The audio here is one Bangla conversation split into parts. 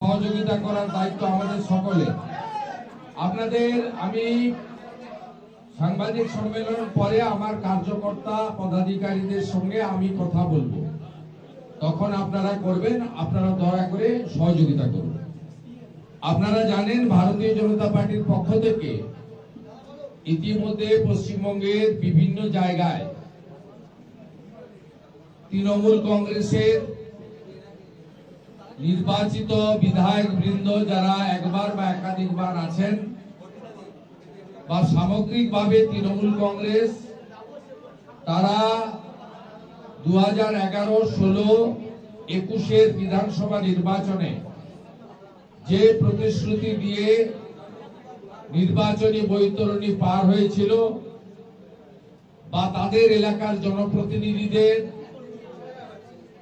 সহযোগিতা করার দায়িত্ব আমাদের সকলের। আপনাদের আমি সাংবাদিক সম্মেলন পরে আমার কার্যকর্তা পদাধিকারীদের সঙ্গে আমি কথা বলবো, তখন আপনারা করবেন। আপনারা দয়া করে সহযোগিতা করুন। আপনারা জানেন ভারতীয় জনতা পার্টির পক্ষ থেকে ইতিমধ্যে পশ্চিমবঙ্গের বিভিন্ন জায়গায় তৃণমূল কংগ্রেসের নির্বাচিত বিধায়ক বৃন্দ যারা একবার বা একাধিকবার আছেন বা সামগ্রিকভাবে তৃণমূল কংগ্রেস, তারা 2011, 16, 21 বিধানসভা নির্বাচনে যে প্রতিশ্রুতি দিয়ে নির্বাচনী বৈতরণী পার হয়েছিল বা তাদের এলাকার জনপ্রতিনিধিদের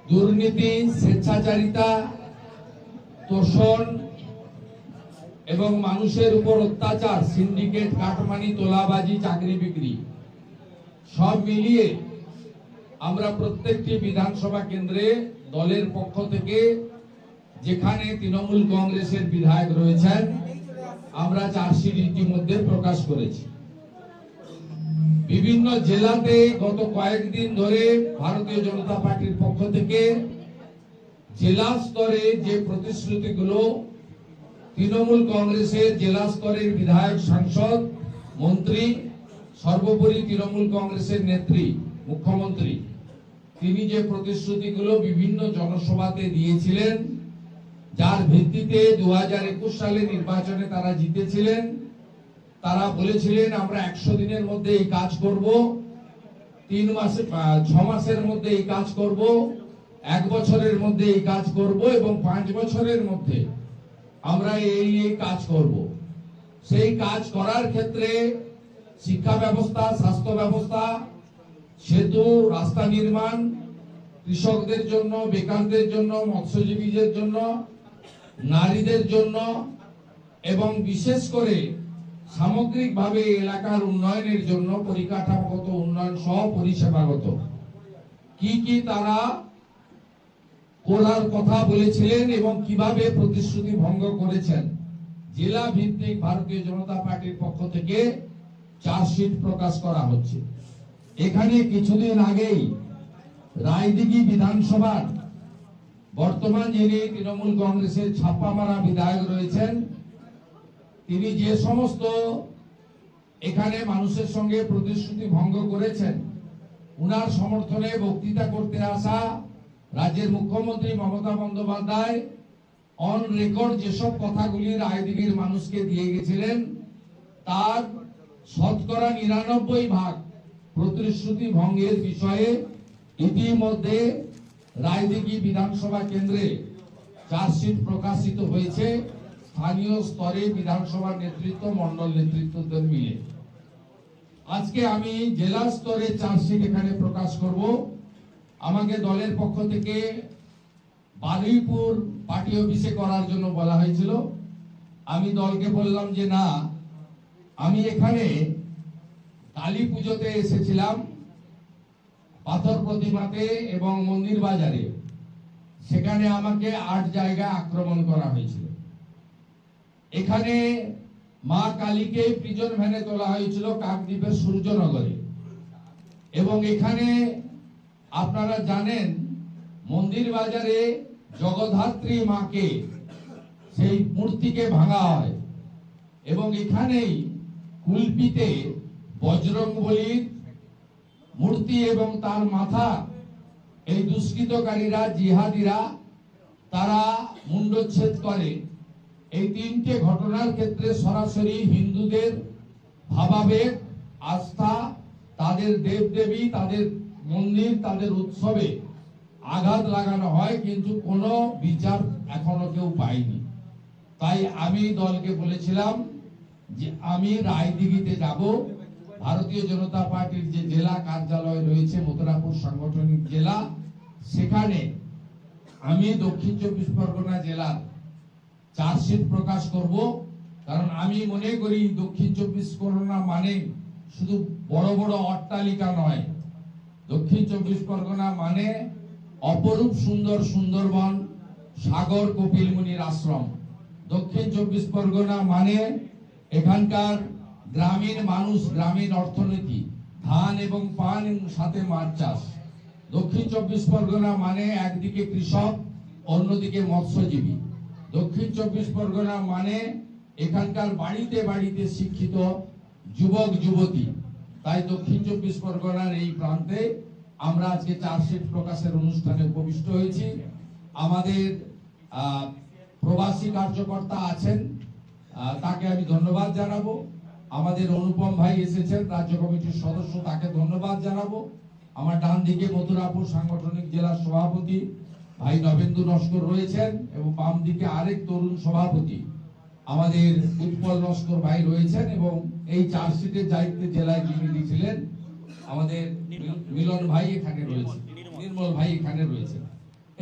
দুর্নীতি, স্বেচ্ছাচারিতা, তোষণ এবং মানুষের উপর অত্যাচার, সিন্ডিকেট, কাটমানি, তোলাবাজি, চাকরি বিক্রি সব মিলিয়ে আমরা প্রত্যেকটি বিধানসভা কেন্দ্রে দলের পক্ষ থেকে যেখানে তৃণমূল কংগ্রেসের বিধায়ক রয়েছেন আমরা চার্জশিট ইতিমধ্যে প্রকাশ করেছি। বিভিন্ন জেলাতে গত কয়েকদিন ধরে ভারতীয় জনতা পার্টির পক্ষ থেকে জেলা স্তরে যে প্রতিশ্রুতিগুলো তৃণমূল কংগ্রেসের জেলা স্তরের বিধায়ক, সাংসদ, মন্ত্রী, সর্বোপরি তৃণমূল কংগ্রেসের নেত্রী মুখ্যমন্ত্রী তিনি যে প্রতিশ্রুতিগুলো বিভিন্ন জনসভাতে দিয়েছিলেন, যার ভিত্তিতে 2021 সালে নির্বাচনে তারা জিতেছিলেন, তারা বলেছিলেন আমরা 100 দিনের মধ্যে এই কাজ করব, 6 মাসের মধ্যে এই কাজ করব, 1 বছরের মধ্যে এই কাজ করব এবং 5 বছরের মধ্যে আমরা এই কাজ করব। সেই কাজ করার ক্ষেত্রে শিক্ষা ব্যবস্থা, স্বাস্থ্য ব্যবস্থা, সেতু, রাস্তা নির্মাণ, কৃষকদের জন্য, বেকারদের জন্য, মৎস্যজীবীদের জন্য, নারীদের জন্য এবং বিশেষ করে সামগ্রিকভাবে এলাকার উন্নয়নের জন্য পরিকাঠামোগত উন্নয়ন সহ পরিষেবাগত কি কি তারা করার কথা বলেছিলেন এবং কিভাবে প্রতিশ্রুতি ভঙ্গ করেছেন, জেলা ভিত্তিক ভারতীয় জনতা পার্টির পক্ষ থেকে চার্জশিট প্রকাশ করা হচ্ছে। এখানে কিছুদিন আগেই রায়দিঘি বিধানসভার বর্তমান যিনি তৃণমূল কংগ্রেসের ছাপ্পামারা বিধায়ক রয়েছেন, তিনি যে সমস্ত এখানে মানুষের সঙ্গে প্রতিশ্রুতি ভঙ্গ করেছেন, উনার সমর্থনে বক্তৃতা করতে আসা রাজ্যের মুখ্যমন্ত্রী মমতা বন্দ্যোপাধ্যায় অন রেকর্ড যেসব কথাগুলি রায়দিঘির মানুষকে দিয়ে গেছিলেন, তার 99% প্রতিশ্রুতি ভঙ্গের বিষয়ে ইতিমধ্যে রায়দিঘি বিধানসভা কেন্দ্রে চার্জশিট প্রকাশিত হয়েছে স্থানীয় স্তরে বিধানসভা নেতৃত্ব, মন্ডল নেতৃত্বদের মিলে। আজকে আমি জেলা স্তরে চার্জশিট এখানে প্রকাশ করব। আমাকে দলের পক্ষ থেকে বারুইপুর পার্টি অফিসে করার জন্য বলা হয়েছিল। আমি দলকে বললাম যে না, আমি এখানে কালী পুজোতে এসেছিলাম, পাথর প্রতিমাতে এবং মন্দির বাজারে, সেখানে আমাকে 8 জায়গায় আক্রমণ করা হয়েছিল। এখানে মা কালীকে প্রিজন ভ্যানে তোলা হয়েছিল কাকদ্বীপের সূর্যনগরে এবং এখানে আপনারা জানেন মন্দির বাজারে জগদ্ধাত্রী মাকে, সেই মূর্তিকে ভাঙা হয় এবং এখানেই কুলপিতে বজরংবলীর মূর্তি এবং তার মাথা এই দুষ্কৃতকারীরা, জিহাদিরা তারা মুন্ডচ্ছেদ করে। এই 3টে ঘটনার ক্ষেত্রে সরাসরি হিন্দুদের ভাবাবেগ, আস্থা, তাদের দেবদেবী, তাদের মন্দির, তাদের উৎসবে আঘাত লাগানো হয়, কিন্তু কোনো বিচার এখনো কেউ পায়নি। তাই আমি দলকে বলেছিলাম যে আমি রায়দিঘিতে যাব। ভারতীয় জনতা পার্টির যে জেলা কার্যালয় রয়েছে মথুরাপুর সাংগঠনিক জেলা, সেখানে আমি দক্ষিণ 24 পরগনা জেলার চার্জশিট প্রকাশ করব। কারণ আমি মনে করি দক্ষিণ 24 পরগনা মানে শুধু বড় বড় অট্টালিকা নয়, দক্ষিণ 24 পরগনা মানে অপরূপ সুন্দর সুন্দরবন, সাগর কপিল মুনির আশ্রম। দক্ষিণ 24 পরগনা মানে এখানকার গ্রামীণ মানুষ, গ্রামীণ অর্থনীতি, ধান এবং পান সাথে মাছ চাষ। দক্ষিণ 24 পরগনা মানে একদিকে কৃষক, অন্যদিকে মৎস্যজীবী। দক্ষিণ 24 পরগনা মানে এখানকার বাড়িতে বাড়িতে শিক্ষিত যুবক যুবতী। তাই দক্ষিণ 24 পরগনার এই প্রান্তে আমরা আজকে চার্জশিট প্রকাশের অনুষ্ঠানে উপবিষ্ট হয়েছি। আমাদের প্রবাসী কার্যকর্তা আছেন, তাকে আমি ধন্যবাদ জানাবো। আমাদের অনুপম ভাই এসেছেন, রাজ্য কমিটির সদস্য, তাকে ধন্যবাদ জানাবো। আমার ডান দিকে মথুরাপুর সাংগঠনিক জেলার সভাপতি ভাই নবেন্দু নস্কর রয়েছেন এবং বাম দিকে আরেক তরুণ সভাপতি আমাদের উৎপল নস্কর ভাই রয়েছেন, এবং এই চার্জশিটের দায়িত্বে জেলায় যিনি ছিলেন আমাদের মিলন ভাই এখানে রয়েছে, নির্মল ভাই এখানে রয়েছে।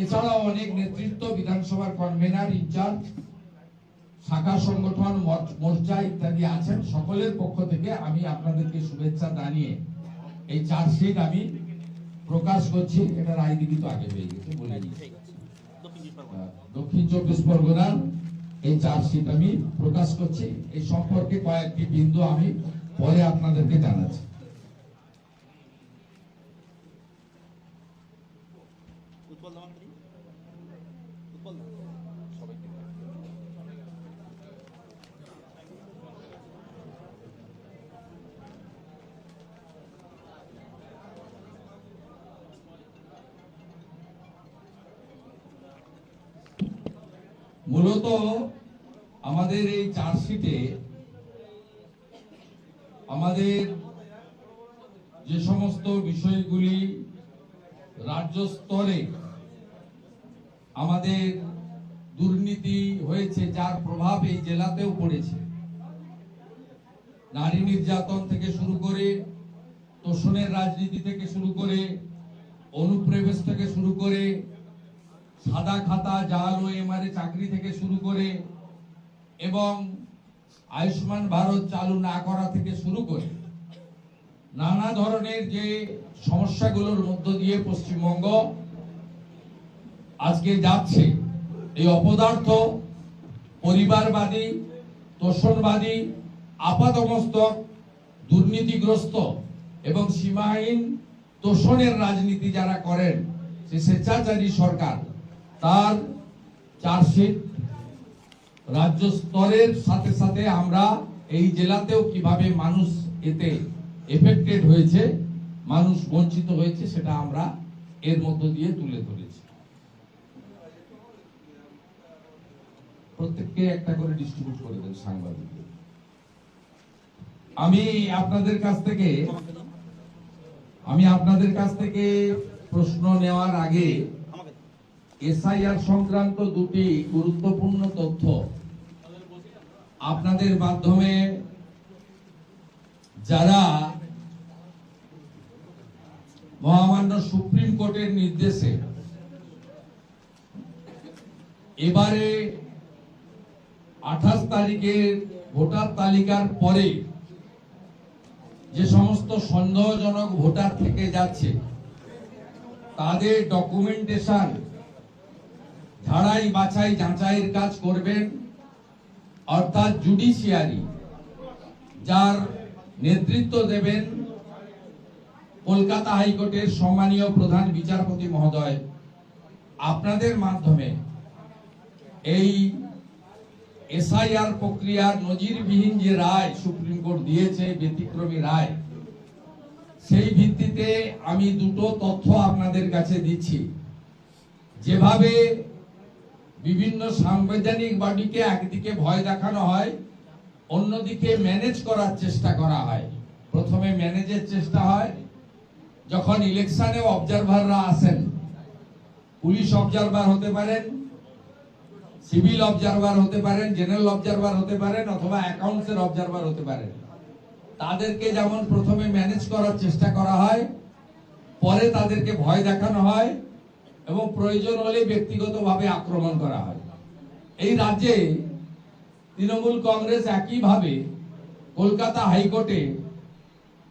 এছাড়াও অনেক নেতৃত্ব, বিধানসভার কনভেনার, ইনচার্জ, শাখা সংগঠন, মোর্চা ইত্যাদি আছেন। সকলের পক্ষ থেকে আমি আপনাদেরকে শুভেচ্ছা জানিয়ে এই চার্জশিট আমি প্রকাশ করছি। এটা রায়দিঘি তো আগে হয়ে গেছে, বলে দিচ্ছি। দক্ষিণ 24 পরগনার এই চার্জশিট আমি প্রকাশ করছি। এই সম্পর্কে কয়েকটি বিন্দু আমি পরে আপনাদেরকে জানাচ্ছি। মূলত আমাদের এই চার্জশিটে আমাদের যে সমস্ত বিষয়গুলি রাজ্য স্তরে আমাদের দুর্নীতি হয়েছে, যার প্রভাব এই জেলাতেও পড়েছে, নারী নির্যাতন থেকে শুরু করে, তোষণের রাজনীতি থেকে শুরু করে, অনুপ্রবেশ থেকে শুরু করে, সাদা খাতা, জাল ও এমআরএ চাকরি থেকে শুরু করে, এবং আয়ুষ্মান ভারত চালু না করা থেকে শুরু করে নানা ধরনের যে সমস্যাগুলোর মধ্য দিয়ে পশ্চিমবঙ্গ আজকে যাচ্ছে, এই অপদার্থ, পরিবারবাদী, তোষণবাদী, আপাতমস্তক দুর্নীতিগ্রস্ত এবং সীমাহীন তোষণের রাজনীতি যারা করেন, সে স্বেচ্ছাচারী সরকার, তার চার্জশিট রাজ্য স্তরের সাথে সাথে আমরা এই জেলাতেও কিভাবে মানুষ এতে এফেক্টেড হয়েছে, মানুষ বঞ্চিত হয়েছে, সেটা আমরা এর মধ্য দিয়ে তুলে ধরেছি। প্রত্যেককে একটা করে ডিস্ট্রিবিউট করে দেন সাংবাদিকদের। আমি আপনাদের কাছ থেকে প্রশ্ন নেওয়ার আগে এসআইআর সংক্রান্ত দুটি গুরুত্বপূর্ণ তথ্য আপনাদের মাধ্যমে যারা মহামান্য সুপ্রিম কোর্টের নির্দেশে এবারে 28 তারিখের ভোটার তালিকার পরে যে সমস্ত সন্দেহজনক ভোটার থেকে যাচ্ছে, তাদের ডকুমেন্টেশন ঝাড়াই বাছাই যাচাইয়ের কাজ করবেন, অর্থাৎ জুডিশিয়ারি, যার নেতৃত্ব দেবেন কলকাতা হাইকোর্টের সম্মানীয় প্রধান বিচারপতি মহোদয়। আপনাদের মাধ্যমে এই এসআইআর প্রক্রিয়ার নজিরবিহীন যে রায় সুপ্রিম কোর্ট দিয়েছে, ব্যতিক্রমী রায়, সেই ভিত্তিতে আমি দুটো তথ্য আপনাদের কাছে দিচ্ছি। যেভাবে বিভিন্ন সাংবিধানিক বডিকে একদিকে ভয় দেখানো হয়, অন্যদিকে ম্যানেজ করার চেষ্টা করা হয়। প্রথমে ম্যানেজের চেষ্টা হয় যখন ইলেকশনে অবজারভাররা আসেন, পুলিশ অবজারভার হতে পারেন, সিভিল অবজারভার হতে পারেন, জেনারেল অবজারভার হতে পারেন, অথবা অ্যাকাউন্টসের অবজারভার হতে পারেন। তাদেরকে যেমন প্রথমে ম্যানেজ করার চেষ্টা করা হয়, পরে তাদেরকে ভয় দেখানো হয় এবং প্রয়োজন হলে ব্যক্তিগতভাবে আক্রমণ করা হয়। এই রাজ্যে তৃণমূল কংগ্রেস একইভাবে কলকাতা হাইকোর্টে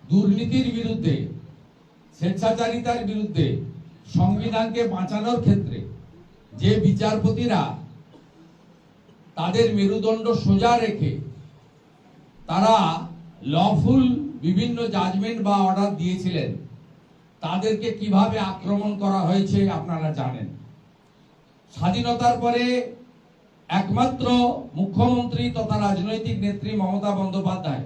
দুর্নীতির বিরুদ্ধে, স্বেচ্ছাচারিতার বিরুদ্ধে, সংবিধানকে বাঁচানোর ক্ষেত্রে যে বিচারপতিরা তাদের মেরুদণ্ড সোজা রেখে তারা লফুল বিভিন্ন জাজমেন্ট বা অর্ডার দিয়েছিলেন, তাদেরকে কিভাবে আক্রমণ করা হয়েছে আপনারা জানেন। স্বাধীনতার পরে একমাত্র মুখ্যমন্ত্রী তথা রাজনৈতিক নেত্রী মমতা বন্দ্যোপাধ্যায়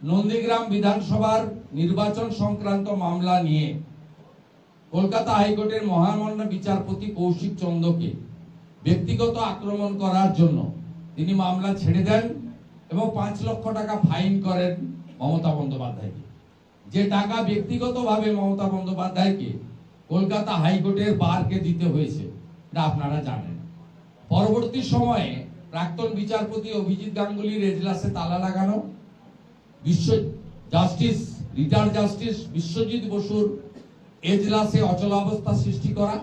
নন্দীগ্রাম বিধানসভার নির্বাচন সংক্রান্ত মামলা নিয়ে কলকাতা হাইকোর্টের মহামান্য বিচারপতি কৌশিক চন্দ্রকে ব্যক্তিগত আক্রমণ করার জন্য তিনি মামলা ছেড়ে দেন এবং 5 লক্ষ টাকা ফাইন করেন মমতা বন্দ্যোপাধ্যায়কে। যে টাকা ব্যক্তিগতভাবে মমতা বন্দ্যোপাধ্যায়কে কলকাতা হাইকোর্টের বারকে দিতে হয়েছে, এটা আপনারা জানেন। পরবর্তী সময়ে প্রাক্তন বিচারপতি অভিজিৎ গাঙ্গুলির এজলাসে তালা লাগানো, রিটায়ার্ড জাস্টিস বিশ্বজিৎ বসুর এজলাসে অচলাবস্থা সৃষ্টি করা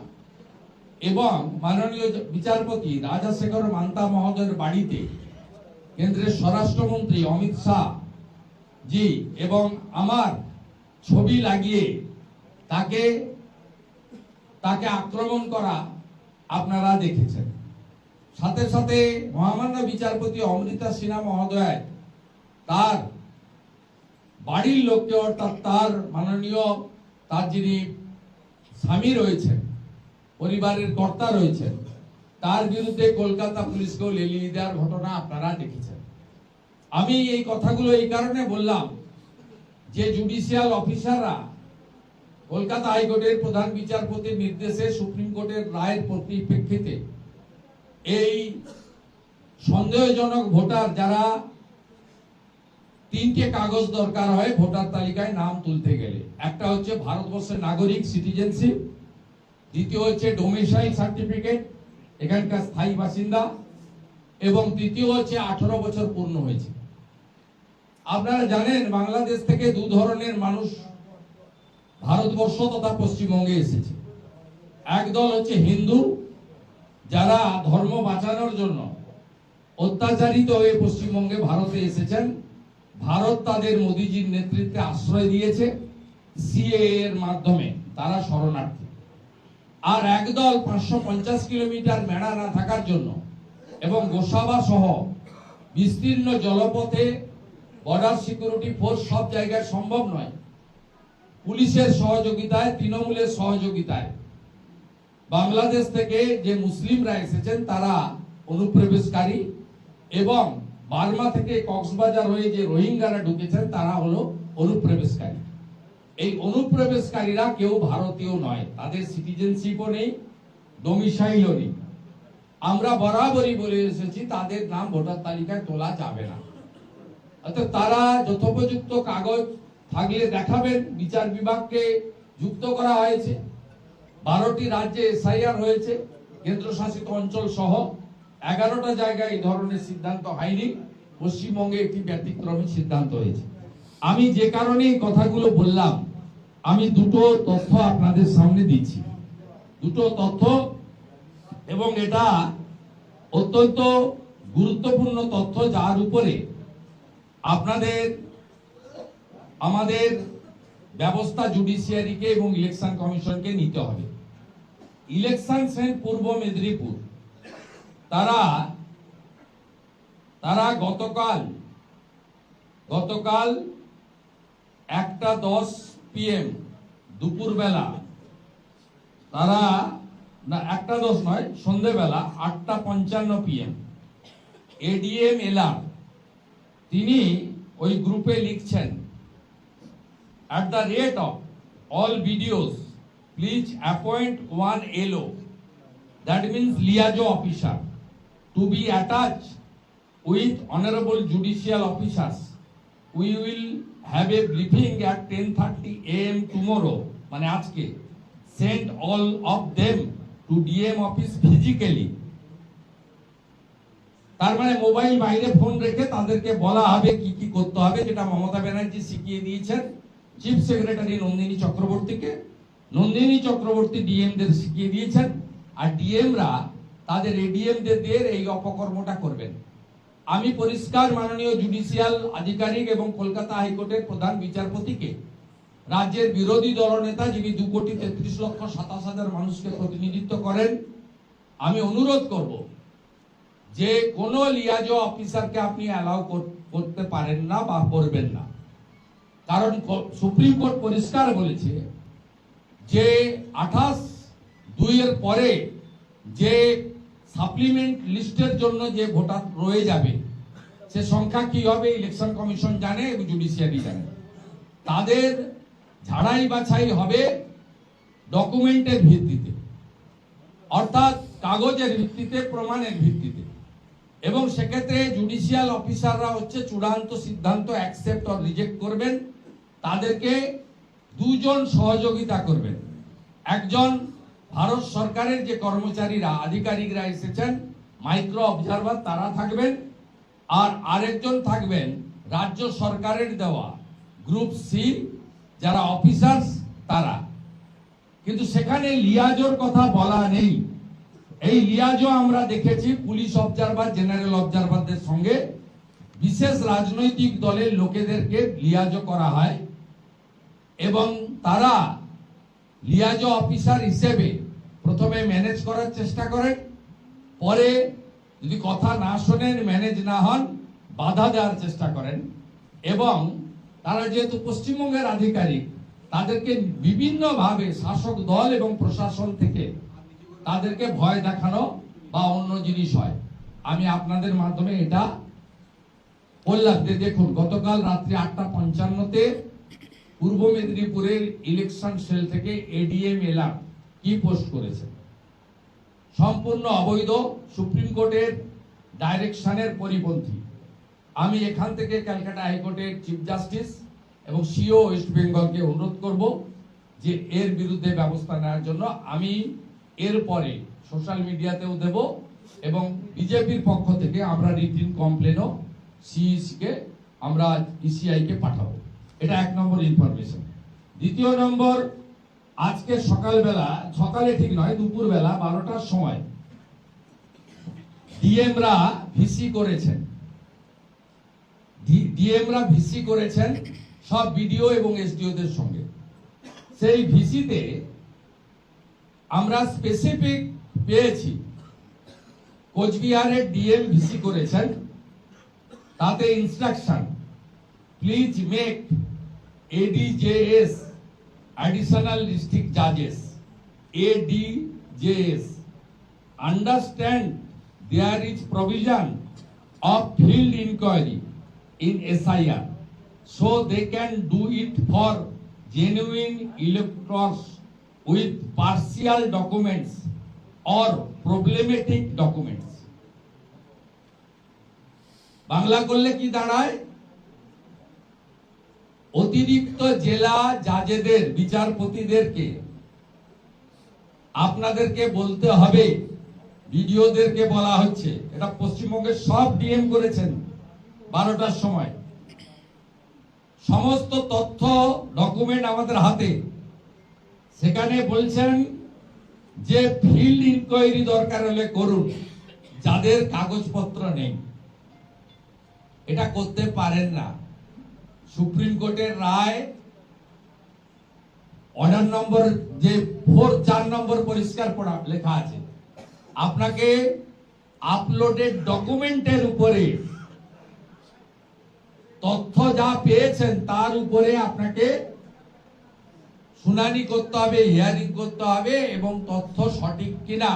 এবং মাননীয় বিচারপতি রাজাশেখর মান্তা মহোদয়ের বাড়িতে কেন্দ্রের স্বরাষ্ট্রমন্ত্রী অমিত শাহ জি এবং আমার ছবি লাগিয়ে তাকে আক্রমণ করা আপনারা দেখেছেন। সাথে সাথে মহামান্য বিচারপতি অমৃতা সিনহা মহোদয় তার বাড়ির লোককে, অর্থাৎ তার যিনি স্বামী রয়েছেন, পরিবারের কর্তা রয়েছেন, তার বিরুদ্ধে কলকাতা পুলিশকেও লেলিয়ে দেওয়ার ঘটনা আপনারা দেখেছেন। আমি এই কথাগুলো এই কারণে বললাম যে জুডিশিয়াল অফিসাররা কলকাতা হাইকোর্টের প্রধান বিচারপতির নির্দেশে সুপ্রিম কোর্টের রায়ের পরিপ্রেক্ষিতে এই সন্দেহজনক ভোটার, যারা 3টে কাগজ দরকার হয় ভোটার তালিকায় নাম তুলতে গেলে, একটা হচ্ছে ভারতবর্ষের নাগরিক সিটিজেনশিপ, দ্বিতীয় হচ্ছে ডোমিসাইল সার্টিফিকেট, এখানকার স্থায়ী বাসিন্দা, এবং তৃতীয় হচ্ছে 18 বছর পূর্ণ হয়েছে। আপনারা জানেন বাংলাদেশ থেকে 2 ধরনের মানুষ ভারতবর্ষ তথা পশ্চিমবঙ্গে এসেছে। একদল হচ্ছে হিন্দু, যারা ধর্ম বাঁচানোর জন্য অত্যাচারিত হয়ে পশ্চিমবঙ্গে ভারতে এসেছেন। ভারত তাদের মোদিজির নেতৃত্বে আশ্রয় দিয়েছে, সিএএ এর মাধ্যমে তারা শরণার্থী। আর একদল 550 কিলোমিটার মেড়া না থাকার জন্য এবং গোসাবা সহ বিস্তীর্ণ জলপথে বর্ডার সিকিউরিটি ফোর্স সব জায়গায় সম্ভব নয়, পুলিশের সহযোগিতায়, তৃণমূলের সহযোগিতায় বাংলাদেশ থেকে যে মুসলিমরা এসেছেন তারা অনুপ্রবেশকারী, এবং বার্মা থেকে কক্সবাজার হয়ে যে রোহিঙ্গারা ঢুকেছেন তারা হলো অনুপ্রবেশকারী। এই অনুপ্রবেশকারীরা কেউ ভারতীয় নয়, তাদের সিটিজেনশিপও নেই, ডোমিসাইলও নেই। আমরা বরাবরই বলে এসেছি তাদের নাম ভোটার তালিকায় তোলা যাবে না। অর্থাৎ তারা যথোপযুক্ত কাগজ থাকলে দেখাবেন। বিচার বিভাগকে যুক্ত করা হয়েছে, 12টি রাজ্যে এসআইআর হয়েছে, কেন্দ্রশাসিত অঞ্চল সহ 11টা জায়গায় এই ধরনের সিদ্ধান্ত হয়নি, পশ্চিমবঙ্গে একটি ব্যতিক্রমী সিদ্ধান্ত হয়েছে। আমি যে কারণে এই কথাগুলো বললাম, আমি দুটো তথ্য আপনাদের সামনে দিচ্ছি, দুটো তথ্য, এবং এটা অত্যন্ত গুরুত্বপূর্ণ তথ্য যার উপরে আমাদের ব্যবস্থা জুডিশিয়ারিকে এবং ইলেকশন কমিশনকে নিতে হবে। ইলেকশন সেল পূর্ব মেদিনীপুর তারা গতকাল 1:10 PM দুপুরবেলা, তারা না 1:10 নয়, সন্ধ্যেবেলা 8:55 PM এডিএম এলআর তিনি ওই গ্রুপে লিখছেন, at the rate of all videos please appoint one LO, that means liaison officer, to be attached with honorable judicial officers. We will have a briefing at 10:30 AM tomorrow, মানে আজকে, send all of them to DM office physically. তার মানে মোবাইল বাইরে ফোন রেখে তাদেরকে বলা হবে কি কি করতে হবে, যেটা মমতা ব্যানার্জি শিখিয়ে দিয়েছেন চিফ সেক্রেটারি নন্দিনী চক্রবর্তীকে। নন্দিনী চক্রবর্তী ডিএমদের শিখিয়ে দিয়েছেন, আর ডিএমরা তাদের এডিএমদের দিয়ে এই অপকর্মটা করবেন। আমি পরিষ্কার মাননীয় জুডিশিয়াল আধিকারিক এবং কলকাতা হাইকোর্টের প্রধান বিচারপতিকে, রাজ্যের বিরোধী দলনেতা যিনি 2,33,27,000 মানুষকে প্রতিনিধিত্ব করেন, আমি অনুরোধ করব যে কোনো লিয়াজো অফিসারকে আপনি অ্যালাউ করতে পারেন না বা করবেন না, কারণ সুপ্রিম কোর্ট পরিষ্কার বলেছে যে 28/2 এর পরে যে সাপ্লিমেন্ট লিস্টের জন্য যে ভোটার রয়ে যাবে সে সংখ্যা কি হবে ইলেকশন কমিশন জানে এবং জুডিশিয়ারি জানে। তাদের ঝাড়াই বাছাই হবে ডকুমেন্টের ভিত্তিতে, অর্থাৎ কাগজের ভিত্তিতে, প্রমাণের ভিত্তিতে, এবং সেক্ষেত্রে জুডিশিয়াল অফিসাররা হচ্ছে চূড়ান্ত সিদ্ধান্ত অ্যাকসেপ্ট অর রিজেক্ট করবেন। তাদেরকে দুজন সহযোগিতা করবেন, একজন ভারত সরকারের যে কর্মচারীরা আধিকারিকরা এসেছেন মাইক্রো অবজারভার তারা থাকবেন, আর আরেকজন থাকবেন রাজ্য সরকারের দেওয়া গ্রুপ সি যারা অফিসার্স তারা। কিন্তু সেখানে লিয়াজোর কথা বলা নেই। এই লিয়াজো আমরা দেখেছি পুলিশ অবজারভার, জেনারেল অবজারভারদের সঙ্গে বিশেষ রাজনৈতিক দলের লোকেদেরকে লিয়াজো করা হয় এবং তারা লিয়াজো অফিসার হিসেবে প্রথমে ম্যানেজ করার চেষ্টা করেন, পরে যদি কথা না শোনেন, ম্যানেজ না হন, বাধা দেওয়ার চেষ্টা করেন। এবং তারা যেহেতু পশ্চিমবঙ্গের আধিকারিক, তাদেরকে বিভিন্নভাবে শাসক দল এবং প্রশাসন থেকে তাদেরকে ভয় দেখানো বা অন্য জিনিস হয়। আমি আপনাদের মাধ্যমে এটা বললাম যে দেখুন, গতকাল রাত্রি 8:55-তে পূর্ব মেদিনীপুরের ইলেকশন সেল থেকে এডিএম এলার কি পোস্ট করেছে, সম্পূর্ণ অবৈধ, সুপ্রিম কোর্টের ডাইরেকশনের পরিপন্থী। আমি এখান থেকে ক্যালকাটা হাইকোর্টের চিফ জাস্টিস এবং সিও ওয়েস্ট বেঙ্গলকে অনুরোধ করব যে এর বিরুদ্ধে ব্যবস্থা নেওয়ার জন্য। আমি এরপরে সোশ্যাল মিডিয়াতেও দেব এবং বিজেপির পক্ষ থেকে আমরা রিটিন কমপ্লেনও সিইসিকে আমরা ইসিআইকে পাঠাবো। এটা 1 নম্বর ইনফরমেশন। দ্বিতীয় নম্বর, আজকে সকালে ঠিক নয়, দুপুরবেলা 12টার সময় ডিএমরা ভিসি করেছেন সব বিডিও এবং এসডিওদের সঙ্গে। সেই ভিসিতে আমরা স্পেসিফিক পেয়েছি, কোচবিহারের ডিএম ভিসি করেছেন, তাতে instruction, please make ADJS additional district judges, ADJS understand there is provision of field inquiry in SIR, so they can do it for genuine electors with partial documents or problematic documents. Bangla করলে কি দাঁড়ায়? অতিরিক্ত জেলা জাজেদের, বিচারপতিদেরকে আপনাদেরকে বলতে হবে, ভিডিওদেরকে বলা হচ্ছে, এটা পশ্চিমবঙ্গের সব ডিএম করেছেন 12টার সময়, সমস্ত তথ্য ডকুমেন্ট আমাদের হাতে। সেখানে বলছেন যে ফিল্ড ইনকোয়ারি দরকার হলে করুন, যাদের কাগজপত্র নেই। এটা করতে পারেন না। সুপ্রিম কোর্টের রায় অর্ডার নম্বর যে 4 নম্বর পরিষ্কার লেখা আছে, আপনাকে আপলোডেড ডকুমেন্টের উপরে তথ্য যা পেয়েছেন তার উপরে আপনাকে শুনানি করতে হবে, হিয়ারিং করতে হবে এবং তথ্য সঠিক কিনা।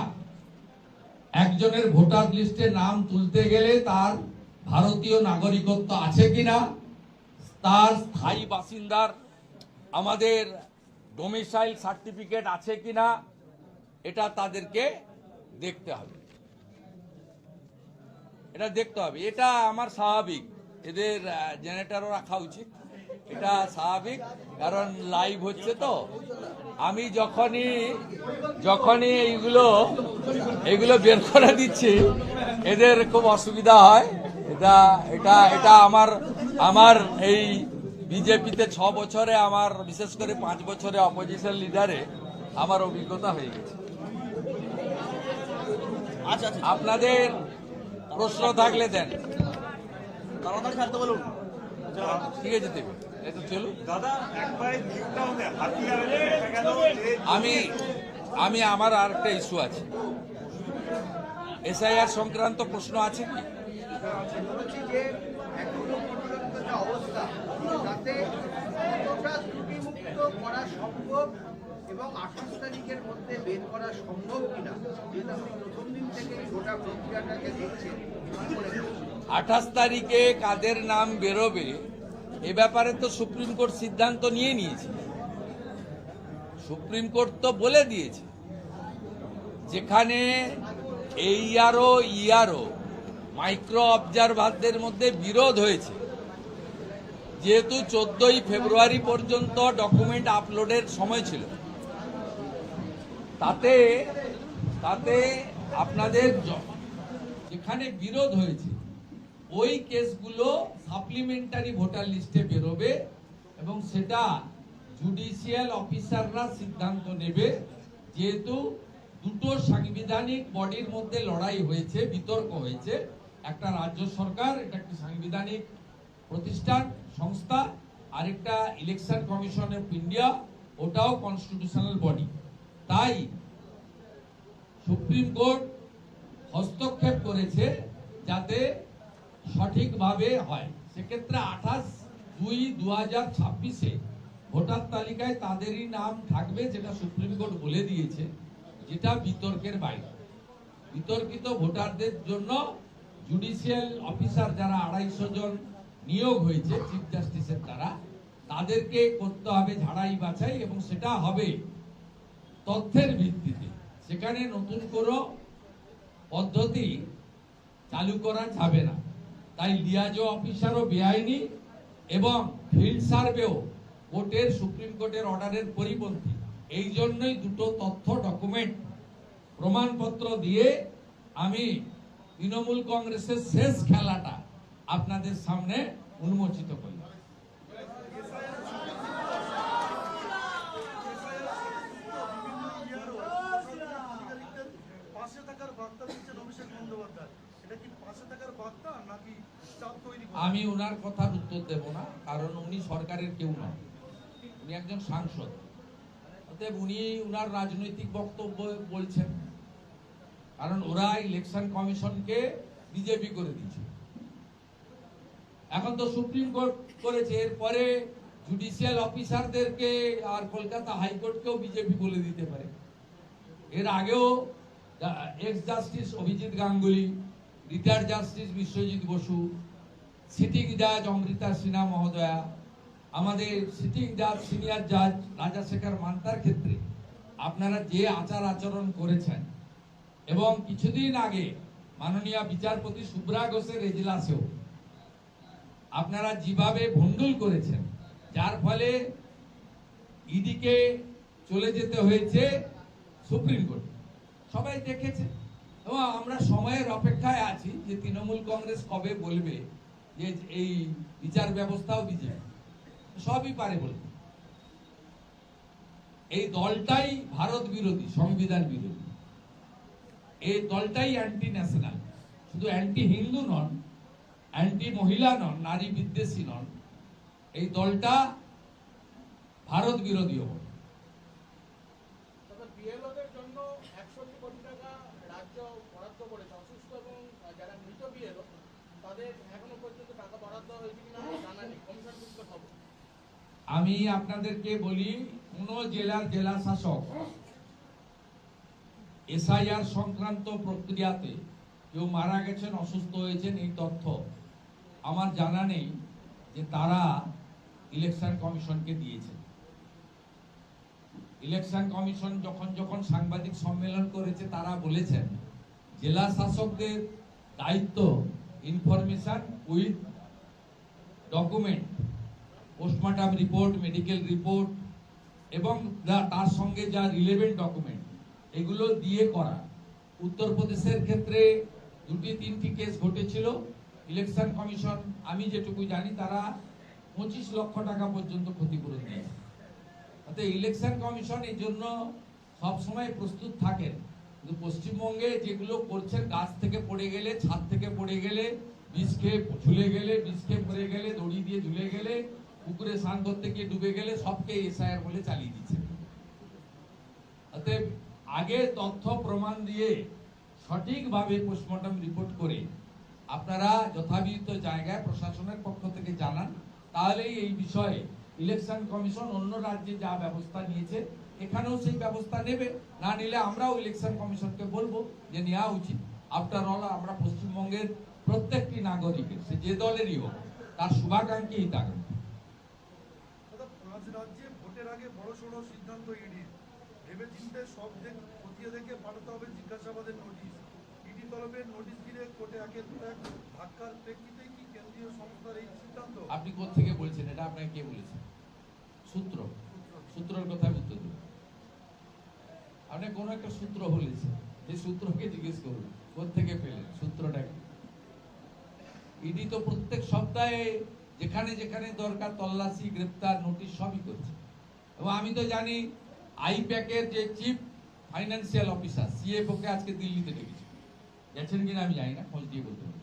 একজনের ভোটার লিস্টে নাম তুলতে গেলে তার ভারতীয় নাগরিকত্ব আছে কিনা, তার স্থায়ী বাসিন্দার আমাদের ডোমিসাইল সার্টিফিকেট আছে কিনা, এটা তাদেরকে দেখতে হবে। এটা আমার স্বাভাবিক, এদের জেনারেটরও রাখা উচিত, এটা স্বাভাবিক, কারণ লাইভ হচ্ছে তো। আমি যখনই এইগুলো বের করে দিচ্ছি এদের খুব অসুবিধা হয়। এটা আমার এই বিজেপিতে 6 বছরে, আমার বিশেষ করে 5 বছরে অপোজিশন লিডারে আমার অভিজ্ঞতা হয়ে গেছে। আপনাদের প্রশ্ন থাকলে দেন। ঠিক আছে, দেবে একটু চলুন। আমি আমার আর একটা ইস্যু আছে। এসআইআর সংক্রান্ত প্রশ্ন আছে কি? বলছি যে এখনো পর্যন্ত যে অবস্থা তাতে কতটা ত্রুটিমুক্ত করা সম্ভব এবং 28 তারিখের মধ্যে বের করা সম্ভব কিনা, যেহেতু আপনি প্রথম দিন থেকে গোটা প্রক্রিয়াটাকে দেখছেন, কি মনে করছেন? 28 তারিখে কাদের নাম বেরোবে এ ব্যাপারে তো সুপ্রিম কোর্ট সিদ্ধান্ত নিয়ে নিয়েছে। সুপ্রিম কোর্ট তো বলে দিয়েছে যেখানে এইআরও ইআরও মাইক্রো অবজারভারদের মধ্যে বিরোধ হয়েছে, যেহেতু 14ই ফেব্রুয়ারি পর্যন্ত ডকুমেন্ট আপলোডের সময় ছিল, তাতে তাতে আপনাদের যেখানে বিরোধ হয়েছে ওই কেসগুলো সাপ্লিমেন্টারি ভোটার লিস্টে বেরোবে এবং সেটা জুডিশিয়াল অফিসাররা সিদ্ধান্ত নেবে। যেহেতু দুটো সাংবিধানিক বডির মধ্যে লড়াই হয়েছে, বিতর্ক হয়েছে, একটা রাজ্য সরকার, এটা একটি সাংবিধানিক প্রতিষ্ঠান সংস্থা, আরেকটা ইলেকশন কমিশন অফ ইন্ডিয়া, ওটাও কনস্টিটিউশনাল বডি। তাই সুপ্রিম কোর্ট হস্তক্ষেপ করেছে যাতে সঠিকভাবে হয়। সেক্ষেত্রে 28/2/2026 ভোটার তালিকায় তাদেরই নাম থাকবে, যেটা সুপ্রিম কোর্ট বলে দিয়েছে, যেটা বিতর্কের বাইরে। বিতর্কিত ভোটারদের জন্য জুডিশিয়াল অফিসার যারা 250 জন নিয়োগ হয়েছে চিফ জাস্টিসের দ্বারা, তাদেরকে করতে হবে ঝাড়াই বাছাই এবং সেটা হবে তথ্যের ভিত্তিতে। সেখানে নতুন কোনো পদ্ধতি চালু করা যাবে না। তাই লিয়াজো অফিসারও বেআইনি এবং ফিল্ড সার্ভেও কোর্টের সুপ্রিম কোর্টের অর্ডারের পরিপন্থী। এই জন্যই দুটো তথ্য ডকুমেন্ট প্রমাণপত্র দিয়ে আমি তৃণমূল কংগ্রেসের শেষ খেলাটা আপনাদের সামনে উন্মোচিত করি। আমি উনার কথার উত্তর দেব না, কারণ উনি সরকারের কেউ নন, উনি একজন সাংসদ। অতএব উনি উনার রাজনৈতিক বক্তব্য বলছেন, কারণ ওরা ইলেকশন কমিশনকে বিজেপি করে দিয়েছে। এখন তো সুপ্রিম কোর্ট করেছে, এরপরে জুডিশিয়াল অফিসারদেরকে আর কলকাতা হাইকোর্টকেও বিজেপি বলে দিতে পারে। এর আগেও ex justice Abhijit Ganguly, retired justice Biswajit Basu, sitting জাজ অমৃতা সিনহা মহোদয়া, আমাদের সিটিং জাজ সিনিয়র জাজ রাজাশেখর মান্তার ক্ষেত্রে আপনারা যে আচার আচরণ করেছেন এবং কিছুদিন আগে মাননীয় বিচারপতি শুভ্রা ঘোষের এজলাসেও আপনারা যেভাবে ভণ্ডুল করেছেন, যার ফলে ইডিকে চলে যেতে হয়েছে সুপ্রিম কোর্ট, সবাই দেখেছে। এবং আমরা সময়ের অপেক্ষায় আছি যে তৃণমূল কংগ্রেস কবে বলবে যে এই বিচার ব্যবস্থাও বিজেপি, সবই পারে বলতে। এই দলটাই ভারত বিরোধী, সংবিধান বিরোধী। এই দলটাই অ্যান্টি ন্যাশনাল, শুধু অ্যান্টি হিন্দু নন, অ্যান্টি মহিলা নন, নারী বিদ্বেষী নন। এই দলটা ভারত বিরোধী হবে। বিএলওদের জন্য 61 কোটি টাকা রাজ্য বরাদ্দ করেছে, অসুস্থ এবং যারা মৃত বিএলও তাদের এখনো পর্যন্ত টাকা বরাদ্দ হয়েছে কিনা জানা নেই, কমিশনভুক্ত খবর। আমি আপনাদেরকে বলি, কোন জেলার জেলা শাসক এসআইআর সংক্রান্ত প্রক্রিয়াতে কেউ মারা গেছেন, অসুস্থ হয়েছেন, এই তথ্য আমার জানা নেই যে তারা ইলেকশন কমিশনকে দিয়েছে। ইলেকশন কমিশন যখন যখন সাংবাদিক সম্মেলন করেছে তারা বলেছেন জেলা শাসকদের দায়িত্ব information with document, postmortem report, medical report এবং তার সঙ্গে যা রিলেভেন্ট ডকুমেন্ট, এগুলো দিয়ে করা। উত্তরপ্রদেশের ক্ষেত্রে 2-3টি কেস ঘটেছিল। ইলেকশন কমিশন, আমি যেটুকু জানি, তারা 25 লক্ষ টাকা পর্যন্ত ক্ষতিপূরণ দিয়েছে। অর্থাৎ ইলেকশন কমিশন এই জন্য সবসময় প্রস্তুত থাকেন। কিন্তু পশ্চিমবঙ্গে যেগুলো করছেন, গাছ থেকে পড়ে গেলে, ছাদ থেকে পড়ে গেলে, বিষ খেয়ে ঝুলে গেলে, বিষ খেয়ে পড়ে গেলে, দড়ি দিয়ে ঝুলে গেলে, পুকুরে স্নান করতে গিয়ে ডুবে গেলে, সবকে এসআইআর বলে চালিয়ে দিচ্ছে। অতএব আগে তথ্য প্রমাণ দিয়ে সঠিকভাবে পোস্টমর্টম রিপোর্ট করে আপনারা যথাবিহিত জায়গায় প্রশাসনের পক্ষ থেকে জানান, তাহলেই এই বিষয়ে ইলেকশন কমিশন অন্য রাজ্যে যা ব্যবস্থা নিয়েছে এখানেও সেই ব্যবস্থা নেবে। না নিলে আমরাও ইলেকশন কমিশনকে বলবো যে নেওয়া উচিত। আফটার অল আমরা পশ্চিমবঙ্গের প্রত্যেকটি নাগরিকের, সে যে দলেরই হোক, তার শুভাকাঙ্ক্ষী হিতাকাঙ্ক্ষী। দাদা, 5 রাজ্যে ভোটের আগে বড়সড় সিদ্ধান্ত ইডির, ভেবেচিন্তে সব দিক খতিয়ে দেখে পাঠাতে হবে জিজ্ঞাসাবাদের নোটিশ। ইডি তরফের নোটিশ দিলে কোর্টে একের পর এক ধাক্কার প্রেক্ষিতে কি কেন্দ্রীয় সংস্থার এই সিদ্ধান্ত? আপনি কোত্থেকে বলছেন? এটা আপনাকে কে বলেছে? সূত্রের কথায় উত্তর দিন। আপনি কোন একটা সূত্র বলেছে, যে সূত্রকে জিজ্ঞেস করুন কোত্থেকে পেলেন সূত্রটা কি। ইডি তো প্রত্যেক সপ্তাহে যেখানে যেখানে দরকার তল্লাশি, গ্রেপ্তার, নোটিশ সবই করছে। এবং আমি তো জানি আইপ্যাকের যে চিফ ফাইন্যান্সিয়াল অফিসার সিএফও কে আজকে দিল্লিতে ডেকেছে, গেছেন কিনা আমি জানি না, খোঁজ দিয়ে বলতে পারি।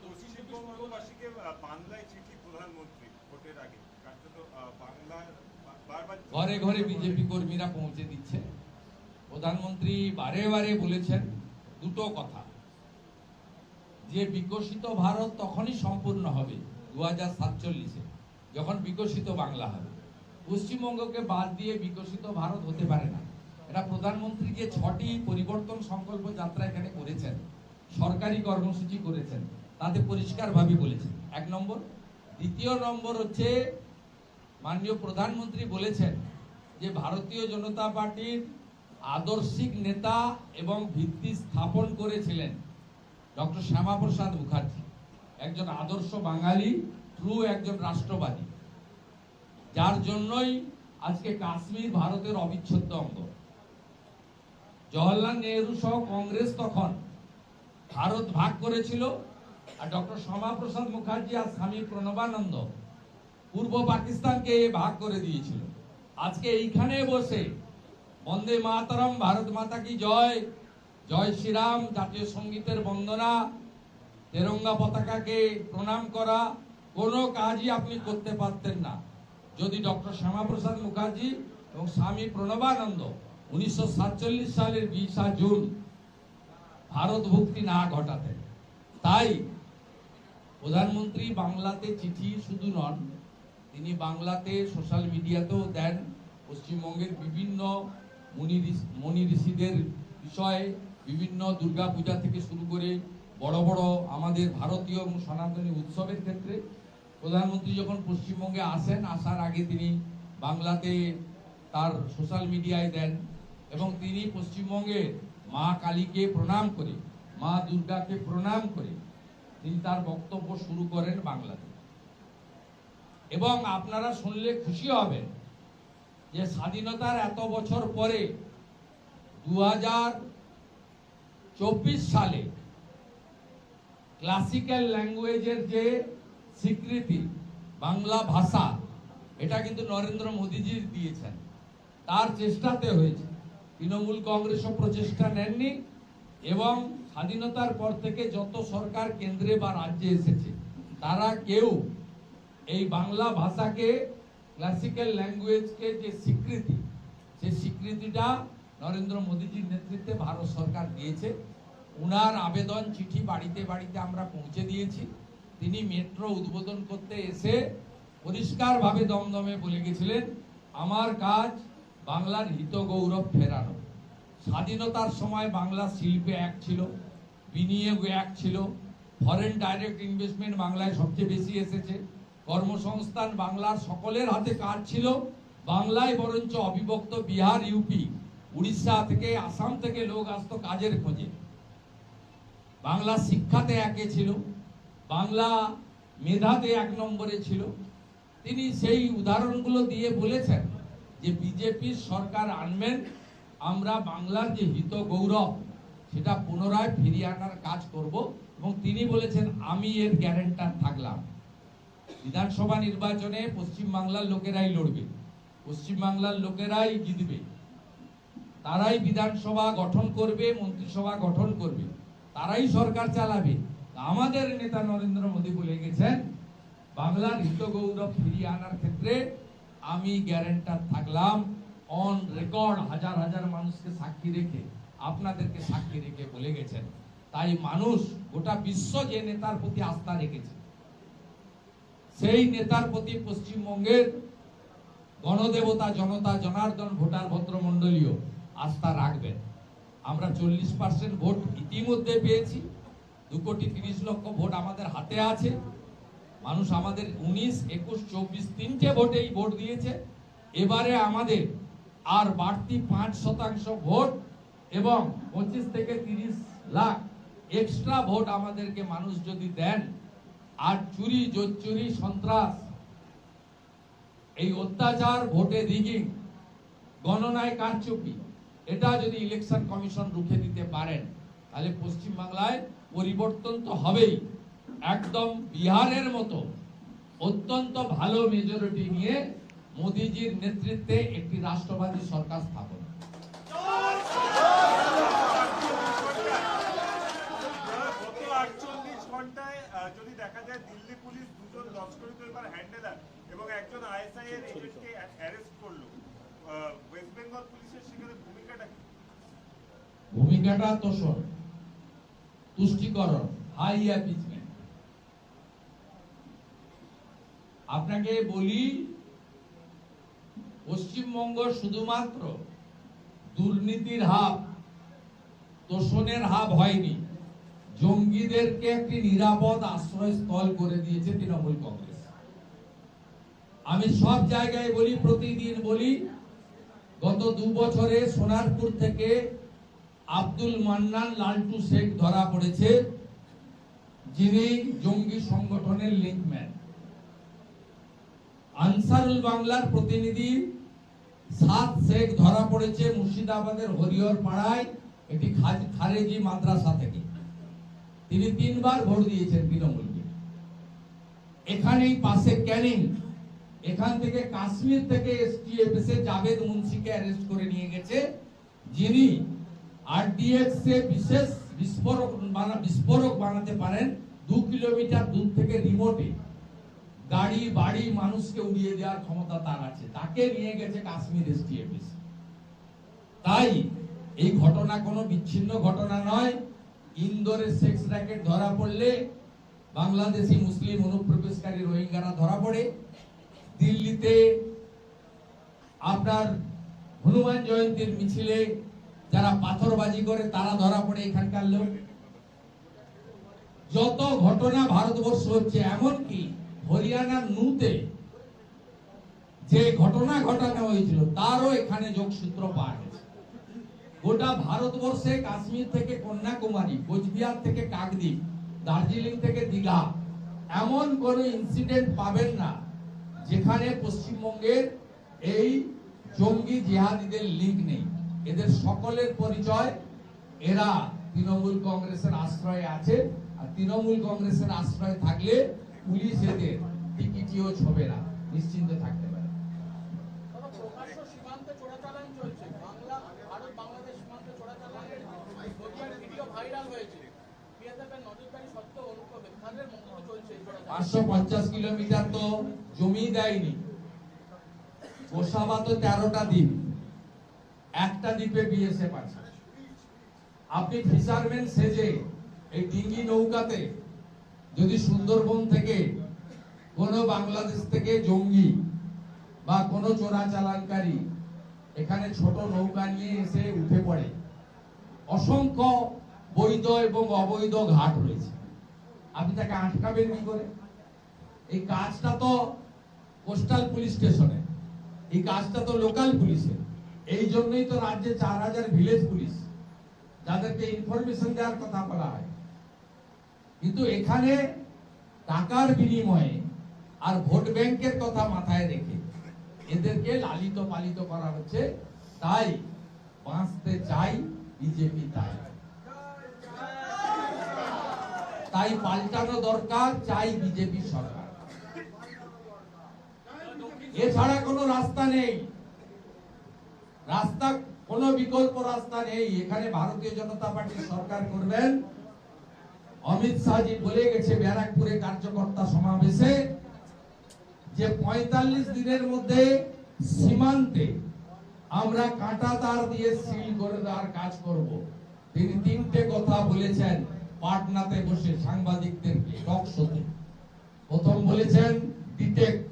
পশ্চিমবঙ্গবাসীকে বাংলায় চিঠি প্রধানমন্ত্রী ভোটের আগে, কার্যত বাংলার বারবার ঘরে ঘরে বিজেপি কর্মীরা পৌঁছে দিচ্ছে। প্রধানমন্ত্রী বারে বারে বলেছেন দুটো কথা, যে বিকশিত ভারত তখনই সম্পূর্ণ হবে 2047-এ, যখন বিকশিত বাংলা হবে। পশ্চিমবঙ্গকে বাদ দিয়ে বিকশিত ভারত হতে পারে না। এটা প্রধানমন্ত্রী যে 6টি পরিবর্তন সংকল্প যাত্রা এখানে করেছেন, সরকারি কর্মসূচি করেছেন, তাতে পরিষ্কারভাবে বলেছেন। 1 নম্বর। দ্বিতীয় নম্বর হচ্ছে, মাননীয় প্রধানমন্ত্রী বলেছেন যে ভারতীয় জনতা পার্টির আদর্শিক নেতা এবং ভিত্তি স্থাপন করেছিলেন ডক্টর শ্যামাপ্রসাদ মুখার্জি, একজন আদর্শ বাঙালি, ট্রু একজন রাষ্ট্রবাদী, যার জন্যই আজকে কাশ্মীর ভারতের অবিচ্ছেদ্য অঙ্গ। জওহরলাল নেহরু সহ কংগ্রেস তখন ভারত ভাগ করেছিল, আর ডক্টর শ্যামাপ্রসাদ মুখার্জি আর স্বামী প্রণবানন্দ পূর্ব পাকিস্তানকে ভাগ করে দিয়েছিল। আজকে এইখানে বসে বন্দে মাতরম, ভারত মাতা কি জয়, জয় শ্রীরাম, জাতীয় সঙ্গীতের বন্দনা, তেরঙ্গা পতাকাকে প্রণাম করা কোনো কাজই আপনি করতে পারতেন না যদি ডক্টর শ্যামাপ্রসাদ মুখার্জি এবং স্বামী প্রণবানন্দ 1947 সালের 20 জুন ভারত ভুক্তি না ঘটাতেন। তাই প্রধানমন্ত্রী বাংলাতে চিঠি শুধু নন, তিনি বাংলাতে সোশ্যাল মিডিয়াতেও দেন পশ্চিমবঙ্গের বিভিন্ন মুনি ঋষিদের বিষয়ে, বিভিন্ন দুর্গা পূজা থেকে শুরু করে বড় বড় আমাদের ভারতীয় এবং সনাতনী উৎসবের ক্ষেত্রে প্রধানমন্ত্রী যখন পশ্চিমবঙ্গে আসেন, আসার আগে তিনি বাংলাতে তার সোশ্যাল মিডিয়ায় দেন এবং তিনি পশ্চিমবঙ্গে মা কালীকে প্রণাম করে, মা দুর্গাকে প্রণাম করে তিনি তার বক্তব্য শুরু করেন বাংলাতে। এবং আপনারা শুনলে খুশি হবেন যে স্বাধীনতার এত বছর পরে 2024 সালে ক্লাসিক্যাল ল্যাঙ্গুয়েজের যে স্বীকৃতি বাংলা ভাষা, এটা কিন্তু নরেন্দ্র মোদীজি দিয়েছেন, তার চেষ্টাতে হয়েছে। তৃণমূল কংগ্রেসও প্রচেষ্টা নেননি এবং স্বাধীনতার পর থেকে যত সরকার কেন্দ্রে বা রাজ্যে এসেছে তারা কেউ এই বাংলা ভাষাকে, ক্লাসিক্যাল ল্যাঙ্গুয়েজকে যে স্বীকৃতি, সেই স্বীকৃতিটা নরেন্দ্র মোদীজির নেতৃত্বে ভারত সরকার দিয়েছে। উনার আবেদন চিঠি বাড়িতে বাড়িতে আমরা পৌঁছে দিয়েছি। তিনি মেট্রো উদ্বোধন করতে এসে পরিষ্কারভাবে দমদমে বলে গেছিলেন, আমার কাজ বাংলার হিত গৌরব ফেরানো। স্বাধীনতার সময় বাংলা শিল্পে এক ছিল, বিনিয়োগ এক ছিল, ফরেন ডাইরেক্ট ইনভেস্টমেন্ট বাংলায় সবচেয়ে বেশি এসেছে, কর্মসংস্থান বাংলার সকলের হাতে কাজ ছিল। বাংলায় বরঞ্চ অবিভক্ত বিহার, ইউপি, উড়িষ্যা থেকে, আসাম থেকে লোক আসতো কাজের খোঁজে। বাংলা শিক্ষাতে একে ছিল, বাংলা মেধাতে 1 নম্বরে ছিল। তিনি সেই উদাহরণগুলো দিয়ে বলেছেন যে বিজেপির সরকার আনবেন, আমরা বাংলার যে হিত গৌরব সেটা পুনরায় ফিরিয়ে আনার কাজ করব। এবং তিনি বলেছেন, আমি এর গ্যারান্টার থাকলাম। বিধানসভা নির্বাচনে পশ্চিমবাংলার লোকেরাই লড়বে, পশ্চিমবাংলার লোকেরাই জিতবে, তারাই বিধানসভা গঠন করবে, মন্ত্রিসভা গঠন করবে, তারাই সরকার চালাবে। আমাদের নেতা নরেন্দ্র মোদী বলে গেছেন, বাংলার হিত গৌরব ফিরিয়ে আনার ক্ষেত্রে আমি গ্যারান্টার থাকলাম, অন রেকর্ড হাজার হাজার মানুষকে সাক্ষী রেখে, আপনাদেরকে সাক্ষী রেখে বলে গেছেন। তাই মানুষ গোটা বিশ্ব যে নেতার প্রতি আস্থা রেখেছে, সেই নেতার প্রতি পশ্চিমবঙ্গের গণদেবতা জনতা জনার্দন ভোটার ভদ্রমণ্ডলীয় আস্থা রাখবেন। আমরা 40% ভোট ইতিমধ্যে পেয়েছি, 2,30,00,000 ভোট আমাদের হাতে আছে। মানুষ আমাদের 19, 21, 24 তিনটে ভোটেই ভোট দিয়েছে। এবারে আমাদের আর বাড়তি 5% ভোট এবং 25 থেকে 30 লাখ এক্সট্রা ভোট আমাদেরকে মানুষ যদি দেন, আর চুরি জোচ্চুরি সন্ত্রাস এই অত্যাচার ভোটে রিগিং গণনায় কারচুপি এটা যদি ইলেকশন কমিশন রুখে দিতে পারেন, তাহলে পশ্চিমবাংলায় পরিবর্তন তো হবেই। একদম বিহারের মতো অত্যন্ত ভালো মেজরিটি নিয়ে মোদিজির নেতৃত্বে একটি রাষ্ট্রবাদী সরকার স্থাপন। গত 48 ঘন্টায় যদি দেখা যায় দিল্লি পুলিশ 2জন লস্করি তৈবার হ্যান্ডেলার এবং একজন আইএসআই এর এজেন্টকে অ্যারেস্ট করলো, ওয়েস্ট বেঙ্গল পুলিশের সেখানে ভূমিকাটা কি? ভূমিকাটা তোষণ, তুষ্টিকরণ, হাই অ্যাপিচমেন্ট। আপনাকে বলি, পশ্চিমবঙ্গ শুধুমাত্র দুর্নীতির হাব, তোষণের হাব হয়নি, জঙ্গিদেরকে একটি নিরাপদ আশ্রয়স্থল করে দিয়েছে তৃণমূল কংগ্রেস। আমি সব জায়গায় বলি, প্রতিদিন বলি, গত 2 বছরে সোনারপুর থেকে আব্দুল মান্নান লালটু শেখ ধরা পড়েছে, যিনি জঙ্গি সংগঠনের লিঙ্কম্যান। আনসারুল বাংলার প্রতিনিধি 7 শেখ ধরা পড়েছে মুর্শিদাবাদের হরিহর পাড়ায় একটি খারেজি মাদ্রাসা থেকে। তিনি 3 বার ভোট দিয়েছেন তৃণমূলকে। এখানেই পাশে ক্যানিং, এখান থেকে কাশ্মীর থেকে এসটিএফ এসে জাভেদ মুন্সিকে অ্যারেস্ট করে নিয়ে গেছে, যিনি আরডিএক্স এ বিশেষ বিস্ফোরক বানাতে পারেন। 2 কিলোমিটার দূর থেকে রিমোটে গাড়ি বাড়ি মানুষকে উড়িয়ে দেওয়ার ক্ষমতা তার আছে, তাকে নিয়ে গেছে কাশ্মীর এসটিএফ। তাই এই ঘটনা কোনো বিচ্ছিন্ন ঘটনা নয়। ইন্দোরের সেক্স র্যাকেট ধরা পড়লে বাংলাদেশি মুসলিম অনুপ্রবেশকারী রোহিঙ্গারা ধরা পড়ে, দিল্লিতে আপনার হনুমান জয়ন্তীর মিছিলে যারা পাথরবাজি করে তারা ধরা পড়ে এখানকার লোক। যত ঘটনা ভারতবর্ষ হচ্ছে, এমনকি হরিয়ানার নুতে যে ঘটনা ঘটানো হয়েছিল তারও এখানে যোগসূত্র পাওয়া গেছে। গোটা ভারতবর্ষে কাশ্মীর থেকে কন্যাকুমারী, কোচবিহার থেকে কাকদ্বীপ, দার্জিলিং থেকে দীঘা, এমন কোন ইনসিডেন্ট পাবেন না যেখানে পশ্চিমবঙ্গের এই জঙ্গি জিহাদিদের লিঙ্ক নেই। এদের সকলের পরিচয়, এরা তৃণমূল কংগ্রেসের আশ্রয়ে আছে, আর তৃণমূল কংগ্রেসের আশ্রয় থাকলে পুলিশ এদের টিকিটিও ছবে না, নিশ্চিন্ত থাকতে পারে। প্রকাশ্য সীমান্তে চোরাচালান চলছে, ভারত বাংলাদেশ সীমান্তে চোরাচালানের ভিডিও ভাইরাল হয়েছে। বিএসএফের নজরদারি সত্ত্বেও অনুপ্রবেশ, তাদের মন্তব্য চলছে এই চোরাচালান। 550 কিলোমিটার তো জমি দেয়নি। গোসাবা তো 13টা দ্বীপ, একটা দ্বীপে বিএসএফ আছে। আপনি ফিশারম্যান সেজে এই ডিঙ্গি নৌকাতে যদি সুন্দরবন থেকে কোনো বাংলাদেশ থেকে জঙ্গি বা কোনো চোরাচালানকারী এখানে ছোট নৌকা নিয়ে এসে উঠে পড়ে, অসংখ্য বৈধ এবং অবৈধ ঘাট রয়েছে, আপনি তাকে আটকাবেন কি করে? এই কাজটা তো কোস্টাল পুলিশ স্টেশনে, এই কাজটা তো লোকাল পুলিশের। এই জন্যই তো রাজ্যে 4000 ভিলেজ পুলিশ, যাদেরকে ইনফরমেশন দেওয়ার কথা বলা হয়। কিন্তু এখানে টাকার বিনিময়ে আর ভোট ব্যাংকের কথা মাথায় রেখে এদেরকে লালিত পালিত করা হচ্ছে। তাই বাঁচতে চাই বিজেপি, তাই পাল্টানো দরকার, চাই বিজেপি সরকার। এছাড়া কোনো রাস্তা নেই, রাস্তা কোনো বিকল্প রাস্তা নেই। এখানে ভারতীয় জনতা পার্টির সরকার করবেন। অমিত শাহজি বলে গেছে ব্যারাকপুরে কার্যকর্তা সমাবেশে যে 45 দিনের মধ্যে সীমান্তে আমরা কাঁটা তার দিয়ে সিল করে দেওয়ার কাজ করব। তিনি তিনটে কথা বলেছেন পাটনাতে বসে সাংবাদিকদেরকে টক শোতে। প্রথম বলেছেন ডিটেক্ট,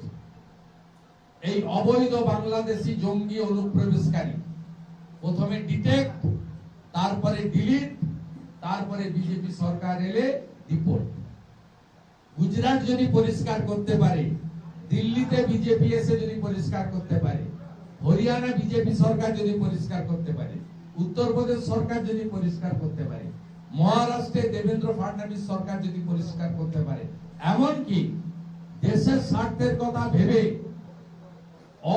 এই অবৈধ বাংলাদেশি জঙ্গি অনুপ্রবেশকারী, প্রথমে ডিটেক্ট, তারপরে ডিলিট, তারপরে বিজেপি সরকার এলে রিপোর্ট। গুজরাট যদি পরিষ্কার করতে পারে, দিল্লিতে বিজেপি এসে যদি পরিষ্কার করতে পারে, হরিয়ানা বিজেপি সরকার যদি পরিষ্কার করতে পারে, উত্তরপ্রদেশ সরকার যদি পরিষ্কার করতে পারে, মহারাষ্ট্রে দেবেন্দ্র ফাডনবিস সরকার যদি পরিষ্কার করতে পারে, এমনকি দেশের স্বার্থের কথা ভেবে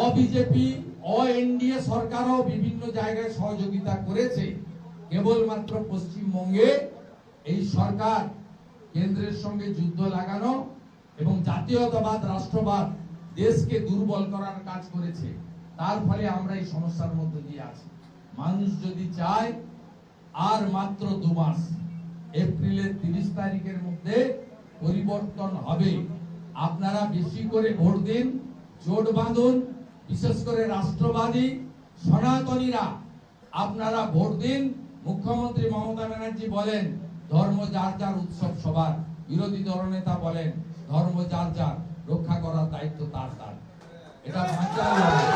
অবিজেপি এনডিএ সরকারও বিভিন্ন জায়গায় সহযোগিতা করেছে, কেবলমাত্র পশ্চিমবঙ্গে এই সরকার কেন্দ্রের সঙ্গে যুদ্ধ লাগানো এবং জাতীয়তাবাদ রাষ্ট্রবাদ দেশকে দুর্বল করার কাজ করেছে। তার ফলে আমরা এই সমস্যার মধ্যে দিয়ে আছি। মানুষ যদি চায় আর মাত্র 2 মাস, এপ্রিলের 30 তারিখের মধ্যে পরিবর্তন হবে। আপনারা বেশি করে ভোট দিন, জোট বাঁধুন, বিশেষ করে রাষ্ট্রবাদী সনাতনীরা আপনারা ভোট দিন। মুখ্যমন্ত্রী মমতা ব্যানার্জি বলেন ধর্ম যার যার, উৎসব সবার। বিরোধী দলনেতা বলেন ধর্ম যার যার, রক্ষা করার দায়িত্ব তার তার। এটা বাঁচার লড়াই,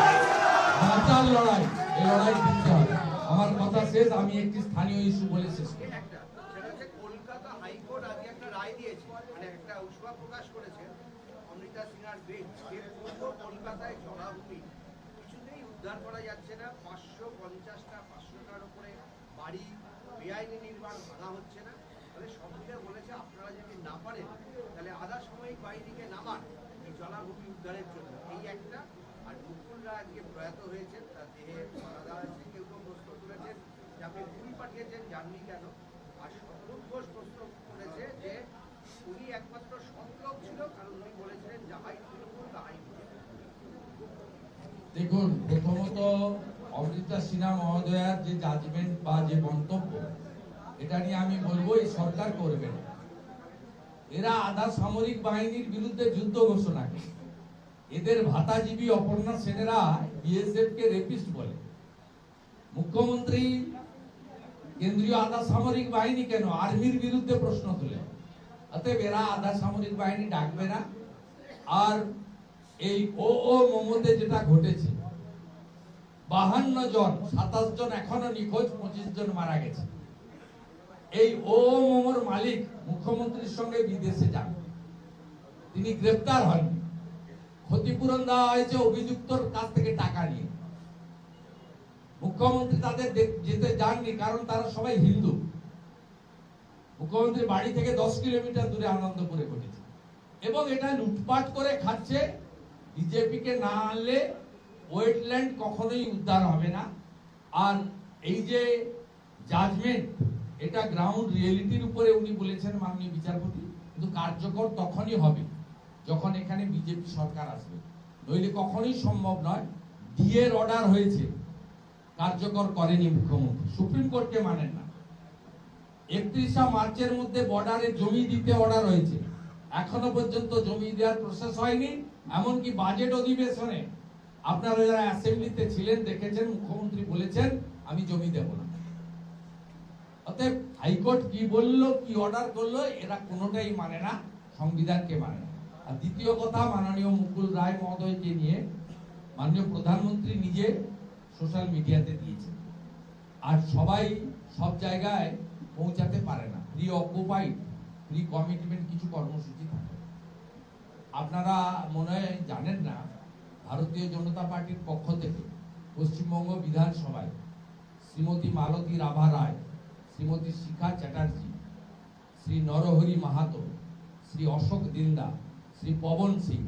বাঁচার লড়াই। এই লড়াই জিততে হবে। আমার কথা শেষ, আমি একটি স্থানীয় ইস্যু বলে শেষ করি। একটা সেটা হচ্ছে কলকাতা হাইকোর্ট আজকে একটা রায় দিয়েছে, মানে একটা উৎসাহ প্রকাশ করেছে অমৃতা সিনহার বেঞ্চ, যে পূর্ব কলকাতায় জলাভূমি কিছুতেই উদ্ধার করা যাচ্ছে না। 550টা 500টার উপরে বাড়ি বেআইনি নির্মাণ ভাঙা হচ্ছে না। তাহলে সব মিলে বলেছে আপনারা যদি না পারেন তাহলে আধা সাময়িক বাহিনীকে নামান এই জলাভূমি উদ্ধারের জন্য। এই একটা। আর মুকুল রায় আজকে প্রয়াত হয়েছেন, তার দেহে মারা আছে। কেউ কেউ প্রশ্ন তুলেছেন যে আপনি পুরী পাঠিয়েছেন, জাননি কেন? আর শতরূপ ঘোষ প্রশ্ন করেছে যে উনি একমাত্র সৎলোক ছিল, কারণ উনি বলেছিলেন যাহাই তৃণমূল তাহাই বিজেপি। দেখুন, প্রথমত অমৃতা সিনহা মহোদয়ার যে জাজমেন্ট বা যে মন্তব্য, এটা নিয়ে আমি বলবো এই সরকার করবে না। এরা আধা সামরিক বাহিনীর বিরুদ্ধে যুদ্ধ ঘোষণা করে। এদের ভাতাজীবী অপর্ণা সেনেরা বিএসএফ কে রেপিস্ট বলে। মুখ্যমন্ত্রী কেন্দ্রীয় আধা সামরিক বাহিনী কেন, আর্মির বিরুদ্ধে প্রশ্ন তুলে। অতএব এরা আধা সামরিক বাহিনী ডাকবে না। আর এই মমতে যেটা ঘটেছে, 52 জন, 27 জন এখনো নিখোঁজ, 25 জন মারা গেছে। এই মোমোর মালিক মুখ্যমন্ত্রীর সঙ্গে বিদেশে যান, তিনি গ্রেপ্তার হননি। ক্ষতিপূরণ দেওয়া হয়েছে অভিযুক্তর কাছ থেকে টাকা নিয়ে। মুখ্যমন্ত্রী তাদের যেতে যাননি, কারণ তারা সবাই হিন্দু। মুখ্যমন্ত্রী বাড়ি থেকে 10 কিলোমিটার দূরে আনন্দপুরে ঘটেছে এবং এটা লুটপাট করে খাচ্ছে। বিজেপি কে না আনলে ওয়েটল্যান্ড কখনোই উদ্ধার হবে না। আর এই যে জাজমেন্ট, এটা গ্রাউন্ড রিয়েলিটির উপরে উনি বলেছেন মাননীয় বিচারপতি, কিন্তু কার্যকর তখনই হবে যখন এখানে বিজেপি সরকার আসবে, নইলে কখনোই সম্ভব নয়। ডিএর অর্ডার হয়েছে, কার্যকর করেনি মুখ্যমন্ত্রী, সুপ্রিম কোর্টকে মানেন না। 31 মার্চের মধ্যে বর্ডারে জমি দিতে অর্ডার হয়েছে, এখনো পর্যন্ত জমি দেওয়ার প্রসেস হয়নি। এমনকি বাজেট অধিবেশনে আপনারা যারা অ্যাসেম্বলিতে ছিলেন দেখেছেন, মুখ্যমন্ত্রী বলেছেন আমি জমি দেব না। অতএব হাইকোর্ট কি বললো, কি অর্ডার করলো, এরা কোনোটাই মানে না, সংবিধানকে মানে না। আর দ্বিতীয় কথা, মাননীয় মুকুল রায় মহোদয়কে নিয়ে মাননীয় প্রধানমন্ত্রী নিজে সোশ্যাল মিডিয়াতে দিয়েছেন। আর সবাই সব জায়গায় পৌঁছাতে পারে না। প্রি অকুপাইড, প্রি কমিটমেন্ট কিছু কর্মসূচি থাকে। আপনারা মনে হয় জানেন না, ভারতীয় জনতা পার্টির পক্ষ থেকে পশ্চিমবঙ্গ বিধানসভায় শ্রীমতী মালতী রাভা রায়, শ্রীমতী শিখা চ্যাটার্জি, শ্রী নরহরি মাহাতো, শ্রী অশোক দিন্দা, শ্রী পবন সিং,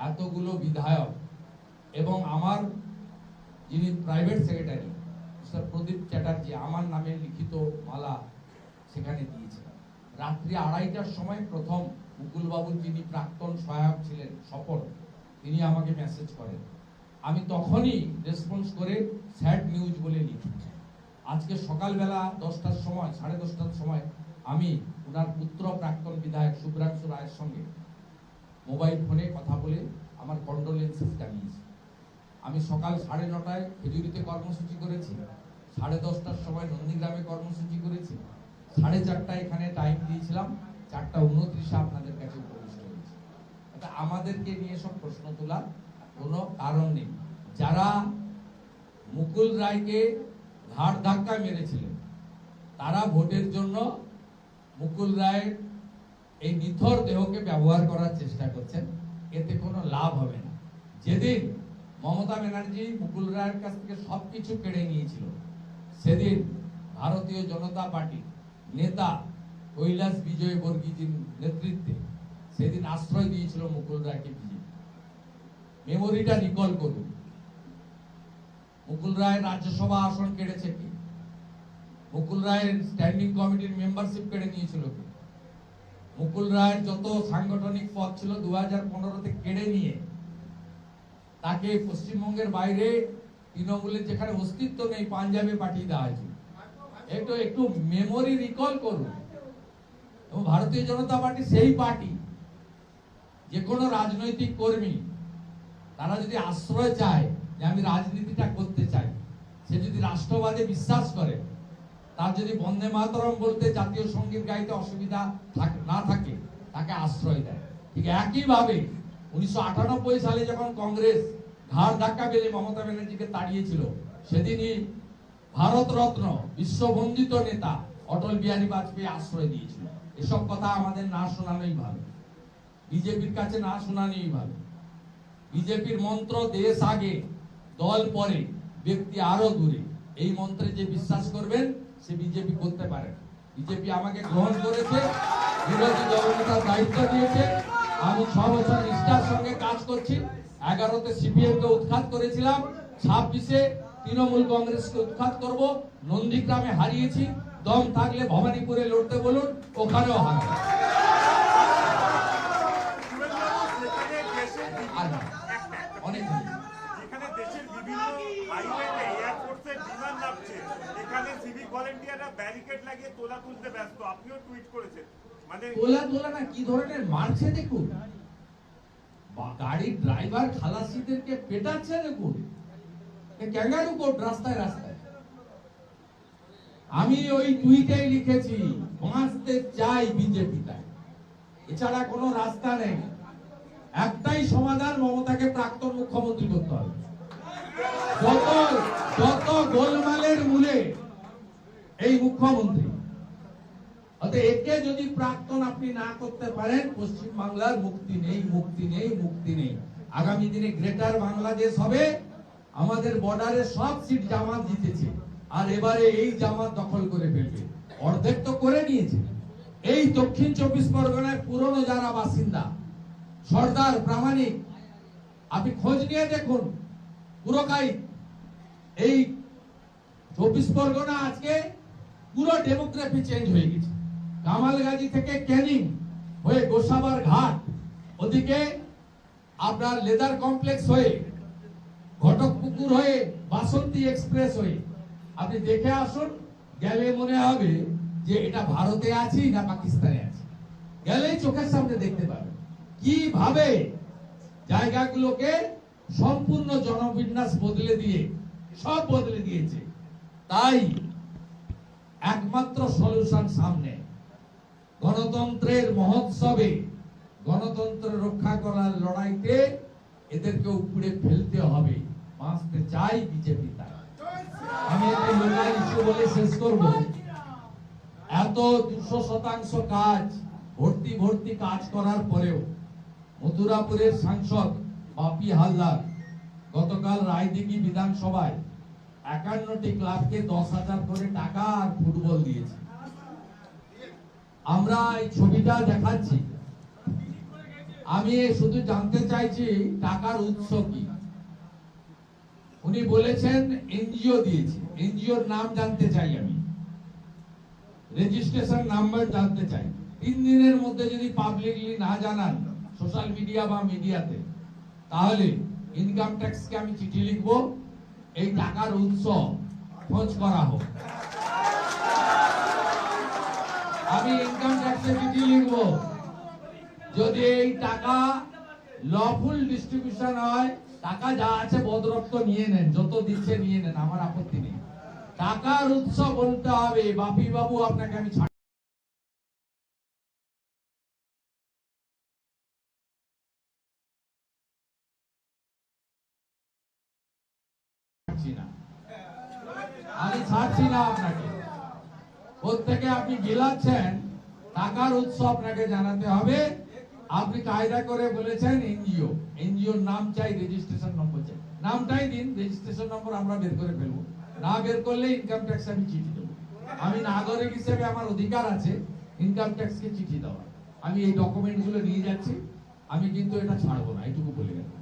এতগুলো বিধায়ক এবং আমার যিনি প্রাইভেট সেক্রেটারি মিস্টার প্রদীপ চ্যাটার্জি, আমার নামে লিখিত মালা সেখানে দিয়েছেন। রাত্রি 2:30টার সময় প্রথম মুকুলবাবুর যিনি প্রাক্তন সহায়ক ছিলেন স্বপন, তিনি আমাকে মেসেজ করেন। আমি তখনই রেসপন্স করে স্যাড নিউজ বলে লিখি। আজকে সকালবেলা 10টার সময়, 10:30টার সময় আমি ওনার পুত্র প্রাক্তন বিধায়ক শুভ্রাংশু রায়ের সঙ্গে মোবাইল ফোনে কথা বলে আমার কন্ডোলেন্সেস জানিয়েছি। আমি সকাল 9:30টায় খেজুরিতে কর্মসূচি করেছি, 10:30টার সময় নন্দীগ্রামে কর্মসূচি করেছি, 4:30টায় এখানে টাইম দিয়েছিলাম, 4:29 আপনাদের কাছে উপস্থিত হয়েছি। আমাদেরকে নিয়ে সব প্রশ্ন তোলার কোনো কারণ নেই। যারা মুকুল রায়কে ঘাড় ধাক্কা মেরেছিলেন তারা ভোটের জন্য মুকুল রায়ের এই নিথর দেহকে ব্যবহার করার চেষ্টা করছেন, এতে কোনো লাভ হবে না। যেদিন মমতা ব্যানার্জি মুকুল রায়ের কাছ থেকে সবকিছু কেড়ে নিয়েছিল, সেদিন ভারতীয় জনতা পার্টির নেতা কৈলাস বিজয় বর্গীজির নেতৃত্বে সেদিন আশ্রয় দিয়েছিল মুকুল রায়কে বিজেপি। মেমোরিটা রিকল করুন, মুকুল রায়ের রাজ্যসভা আসন কেড়েছে কি? মুকুল রায়ের স্ট্যান্ডিং কমিটির মেম্বারশিপ কেড়ে নিয়েছিল কি? মুকুল রায়ের যত সাংগঠনিক পদ ছিল 2015-তে কেড়ে নিয়ে তাকে পশ্চিমবঙ্গের বাইরে তৃণমূলের যেখানে অস্তিত্ব নেই পাঞ্জাবে পাঠিয়ে দেওয়া হয়েছিল। একটু মেমোরি রিকল করুন। এবং ভারতীয় জনতা পার্টি সেই পার্টি, যে কোনো রাজনৈতিক কর্মী তারা যদি আশ্রয় চায় যে আমি রাজনীতিটা করতে চাই, সে যদি রাষ্ট্রবাদে বিশ্বাস করে, তার যদি বন্দে মাতরম বলতে জাতীয় সঙ্গীত গাইতে অসুবিধা না থাকে, তাকে আশ্রয় দেয়। ঠিক একইভাবে 1998 সালে যখন কংগ্রেস ঘাড় ধাক্কা মেরে মমতা ব্যানার্জিকে তাড়িয়েছিল, সেদিনই ভারতরত্ন বিশ্ববন্দিত নেতা অটল বিহারী বাজপেয়ী আশ্রয় দিয়েছিল। এসব কথা আমাদের না শোনানোই ভালো, বিজেপির কাছে না শোনানোই ভালো। বিজেপির মন্ত্র দেশ আগে দল পরে ব্যক্তি আরো দূরে, এই মন্ত্রে যে বিশ্বাস করবেন সে বিজেপি করতে পারে। বিজেপি আমাকে গ্রহণ করেছে, বিরোধী দলনেতার দায়িত্ব দিয়েছে, আমি 6 বছর নিষ্ঠার সঙ্গে কাজ করছি। 11-তে সিপিএম কে উৎখাত করেছিলাম, 26-এ তৃণমূল কংগ্রেসকে উৎখাত করব। নন্দীগ্রামে হারিয়েছি, দম থাকলে ভবানীপুরে লড়তে বলুন, ওখানেও হারাবো। অনেক যেখানে দেশের বিভিন্ন হাইওয়েতে এয়ারফোর্সের বিমান নামছে, এখানে সিভিক ভলান্টিয়াররা ব্যারিকেড লাগিয়ে তোলা তুলতে ব্যস্ত। আপনিও টুইট করেছেন, মানে তোলা না কি ধরনের মারছে দেখুন, গাড়ির ড্রাইভার খালাসিদেরকে পেটাচ্ছে দেখুন, ক্যাঙ্গারু কোর্ট রাস্তায় রাস্তায়। আমি ওই টুইটেই লিখেছি, বাঁচতে চাই বিজেপি, তাই এছাড়া কোনো রাস্তা নেই। একটাই সমাধান, মমতাকে প্রাক্তন মুখ্যমন্ত্রী করতে হবে। যত গোলমালের মূলে এই মুখ্যমন্ত্রী, একে যদি প্রাক্তন আপনি না করতে পারেন, পশ্চিম বাংলার মুক্তি নেই, মুক্তি নেই, মুক্তি নেই। আগামী দিনে গ্রেটার বাংলাদেশ হবে, আমাদের বর্ডারে সব সিট জামাত জিতেছে, আর এবারে এই জামাত দখল করে ফেলবে। অর্ধেক তো করে নিয়েছে। এই দক্ষিণ 24 পরগনায় পুরনো যারা বাসিন্দা, সর্দার প্রামাণিক, আপনি খোঁজ নিয়ে দেখুন, পুরোকাই এই 24 পরগনা আজকে পুরো ডেমোগ্রাফি চেঞ্জ হয়ে গেছে। কামালগাজী থেকে ক্যানিং হয়ে গোসাবার ঘাট, ওদিকে আপনার লেদার কমপ্লেক্স হয়ে ঘটকপুকুর হয়ে বাসন্তী এক্সপ্রেস হয়ে, আপনি দেখে আসুন, গেলে মনে হবে যে এটা ভারতে আছি না পাকিস্তানে আছি। গেলেই চোখের সামনে দেখতে পাবেন কিভাবে জায়গাগুলোকে সম্পূর্ণ জনবিন্যাস বদলে দিয়ে সব বদলে দিয়েছে। তাই একমাত্র সলিউশন সামনে, গণতন্ত্রের মহোৎসবে, গণতন্ত্র রক্ষা করার লড়াইতে এদেরকে উপরে ফেলতে হবে। বাঁচতে চাই বিজেপি, তাই আমি একটা লোকাল ইস্যু বলে শেষ করব। এত 200% কাজ, ভর্তি কাজ করার পরেও মথুরাপুরের সাংসদ বাপি হালদার গতকাল রায়দিঘি বিধানসভায় 51টি ক্লাবকে 10,000 করে টাকা আর ফুটবল দিয়েছে। আমরা এই ছবিটা দেখাচ্ছি, আমি শুধু জানতে চাইছি টাকার উৎস কি। উনি বলেছেন এনজিও দিয়েছে, এনজিওর নাম জানতে চাই, আমি রেজিস্ট্রেশন নাম্বার জানতে চাই। 3 দিনের মধ্যে যদি পাবলিকলি না জানান সোশ্যাল মিডিয়া বা মিডিয়াতে, তাহলে ইনকাম ট্যাক্সকে আমি চিঠি লিখব, এই টাকার উৎস খোঁজ করা হোক। আমি ইনকাম ট্যাক্সে চিঠি লিখব, যদি এই টাকা লফুল ডিস্ট্রিবিউশন হয় টাকা যা আছে বদরক্ত নিয়ে নেন, যত দিচ্ছে নিয়ে নেন, আমার আপত্তি নেই। টাকার উৎস বলতে হবে, বাপি বাবু আপনাকে আমি ছাড়ছি না, আমি ছাড়ছি না আপনাকে। প্রত্যেকে আপনি গিলাচ্ছেন, টাকার উৎস আপনাকে জানাতে হবে। আপনি কায়দা করে বলেছেন এনজিও, এনজিওর নাম চাই, রেজিস্ট্রেশন নম্বর চাই, নামটাই দিন, রেজিস্ট্রেশন নম্বর আমরা বের করে ফেলবো। না বের করলে ইনকাম ট্যাক্স আমি চিঠি দেবো। আমি নাগরিক হিসেবে আমার অধিকার আছে ইনকাম ট্যাক্সকে চিঠি দেওয়ার। আমি এই ডকুমেন্টগুলো নিয়ে যাচ্ছি, আমি কিন্তু এটা ছাড়বো না, এইটুকু বলে গেলাম।